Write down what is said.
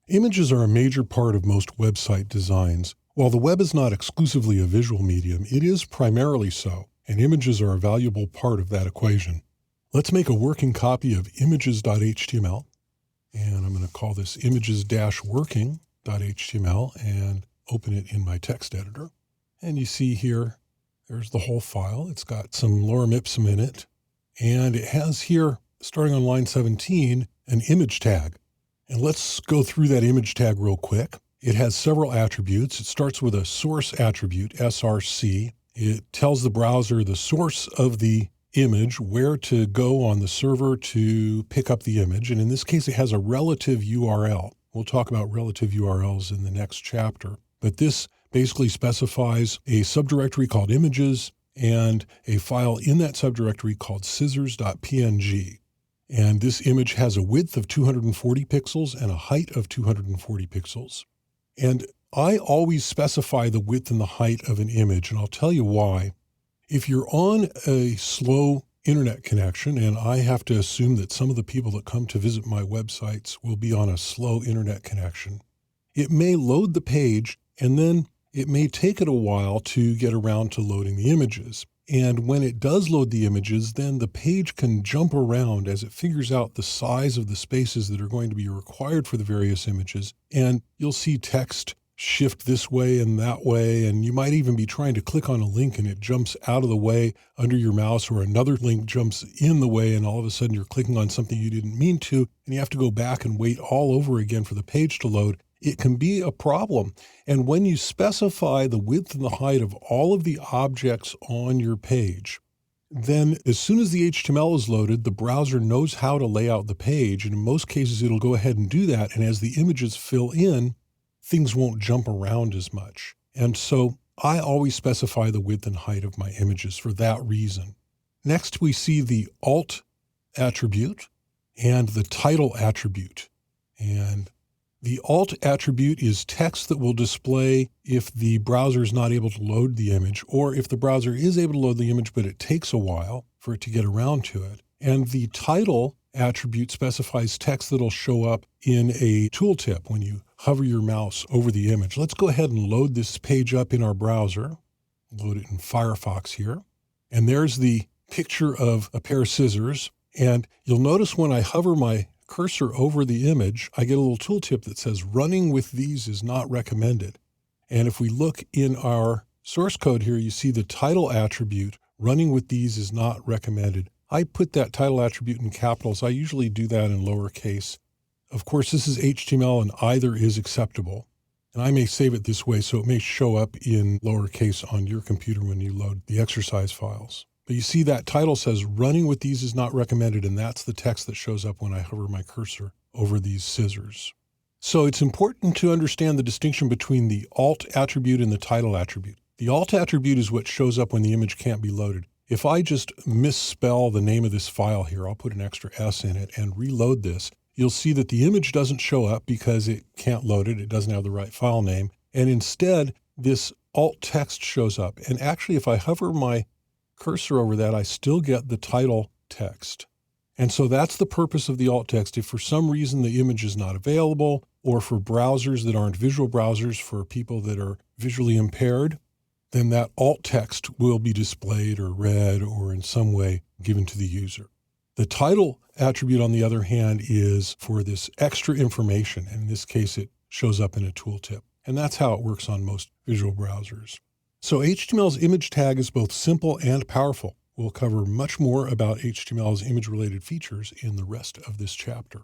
Images are a major part of most website designs. While the web is not exclusively a visual medium, it is primarily so, and images are a valuable part of that equation. Let's make a working copy of images.html, and I'm going to call this images-working.html and open it in my text editor. And you see here, there's the whole file. It's got some lorem ipsum in it, and it has here, starting on line 17, an image tag. And let's go through that image tag real quick. It has several attributes. It starts with a source attribute, src. It tells the browser the source of the image, where to go on the server to pick up the image. And in this case, it has a relative URL. We'll talk about relative URLs in the next chapter. But this basically specifies a subdirectory called images and a file in that subdirectory called scissors.png. And this image has a width of 240 pixels and a height of 240 pixels. And I always specify the width and the height of an image, and I'll tell you why. If you're on a slow internet connection, and I have to assume that some of the people that come to visit my websites will be on a slow internet connection, it may load the page, and then it may take it a while to get around to loading the images. And when it does load the images, then the page can jump around as it figures out the size of the spaces that are going to be required for the various images. And you'll see text shift this way and that way. And you might even be trying to click on a link and it jumps out of the way under your mouse, or another link jumps in the way. And all of a sudden you're clicking on something you didn't mean to, and you have to go back and wait all over again for the page to load. It can be a problem. And when you specify the width and the height of all of the objects on your page, then as soon as the HTML is loaded, the browser knows how to lay out the page. And in most cases, it'll go ahead and do that. And as the images fill in, things won't jump around as much. And so I always specify the width and height of my images for that reason. Next, we see the alt attribute and the title attribute. And the alt attribute is text that will display if the browser is not able to load the image, or if the browser is able to load the image, but it takes a while for it to get around to it. And the title attribute specifies text that'll show up in a tooltip when you hover your mouse over the image. Let's go ahead and load this page up in our browser. Load it in Firefox here. And there's the picture of a pair of scissors. And you'll notice when I hover my cursor over the image, I get a little tooltip that says running with these is not recommended. And if we look in our source code here, you see the title attribute, running with these is not recommended. I put that title attribute in capitals. I usually do that in lowercase. Of course, this is HTML and either is acceptable. And I may save it this way so it may show up in lowercase on your computer when you load the exercise files. But you see that title says running with these is not recommended, and that's the text that shows up when I hover my cursor over these scissors. So it's important to understand the distinction between the alt attribute and the title attribute. The alt attribute is what shows up when the image can't be loaded. If I just misspell the name of this file here, I'll put an extra S in it and reload this, you'll see that the image doesn't show up because it can't load it. It doesn't have the right file name. And instead, this alt text shows up. And actually, if I hover my cursor over that, I still get the title text. And so that's the purpose of the alt text. If for some reason the image is not available, or for browsers that aren't visual browsers, for people that are visually impaired, then that alt text will be displayed or read or in some way given to the user. The title attribute, on the other hand, is for this extra information. And in this case, it shows up in a tooltip. And that's how it works on most visual browsers. So HTML's image tag is both simple and powerful. We'll cover much more about HTML's image-related features in the rest of this chapter.